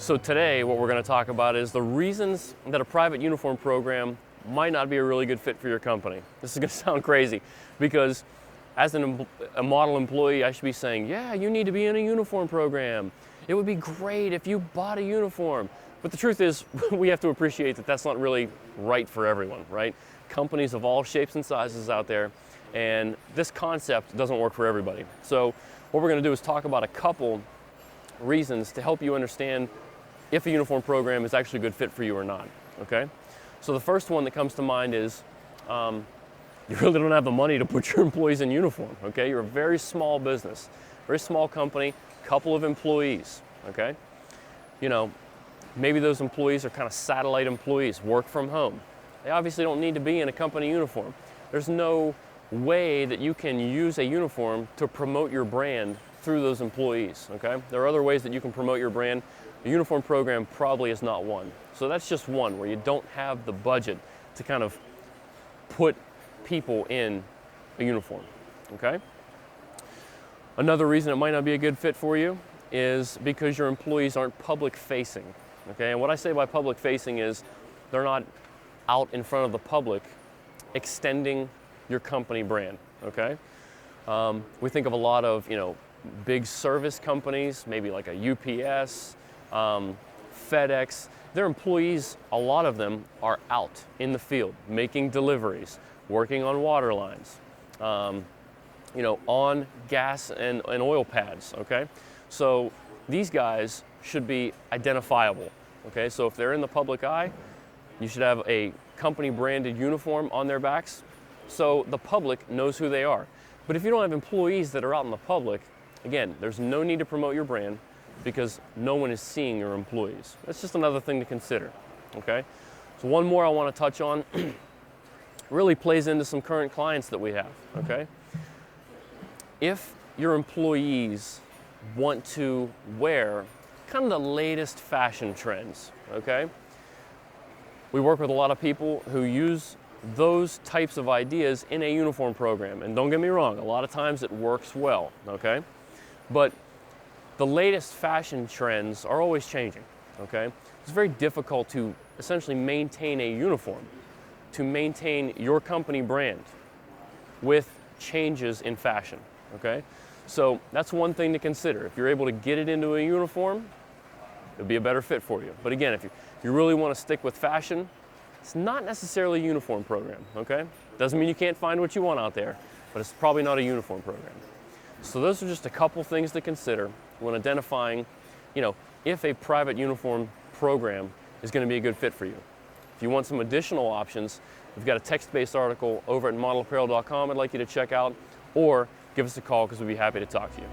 So today what we're going to talk about is the reasons that a private uniform program might not be a really good fit for your company. This is going to sound crazy because as a model employee, I should be saying, yeah, you need to be in a uniform program. It would be great if you bought a uniform. But the truth is, we have to appreciate that that's not really right for everyone, right? Companies of all shapes and sizes out there, and this concept doesn't work for everybody. So what we're going to do is talk about a couple reasons to help you understand if a uniform program is actually a good fit for you or not, okay? So the first one that comes to mind is you really don't have the money to put your employees in uniform, okay? You're a very small business, very small company, couple of employees, okay? You know, maybe those employees are kind of satellite employees, work from home. They obviously don't need to be in a company uniform. There's no way that you can use a uniform to promote your brand through those employees, okay? There are other ways that you can promote your brand. A uniform program probably is not one. So that's just one where you don't have the budget to kind of put people in a uniform, okay? Another reason it might not be a good fit for you is because your employees aren't public facing, okay? And what I say by public facing is they're not out in front of the public extending your company brand, okay? We think of a lot of, big service companies, maybe like a UPS, FedEx. Their employees, a lot of them are out in the field, making deliveries, working on water lines, on gas and oil pads, okay? So these guys should be identifiable, okay? So if they're in the public eye, you should have a company branded uniform on their backs so the public knows who they are. But if you don't have employees that are out in the public, again, there's no need to promote your brand because no one is seeing your employees. That's just another thing to consider, okay? So one more I want to touch on really plays into some current clients that we have, okay? If your employees want to wear kind of the latest fashion trends, okay? We work with a lot of people who use those types of ideas in a uniform program. And don't get me wrong, a lot of times it works well, okay? But the latest fashion trends are always changing, okay? It's very difficult to essentially maintain a uniform, to maintain your company brand with changes in fashion, okay? So that's one thing to consider. If you're able to get it into a uniform, it'll be a better fit for you. But again, if you really want to stick with fashion, it's not necessarily a uniform program, okay? Doesn't mean you can't find what you want out there, but it's probably not a uniform program. So those are just a couple things to consider when identifying, if a private uniform program is going to be a good fit for you. If you want some additional options, we've got a text-based article over at modelapparel.com I'd like you to check out, or give us a call because we'd be happy to talk to you.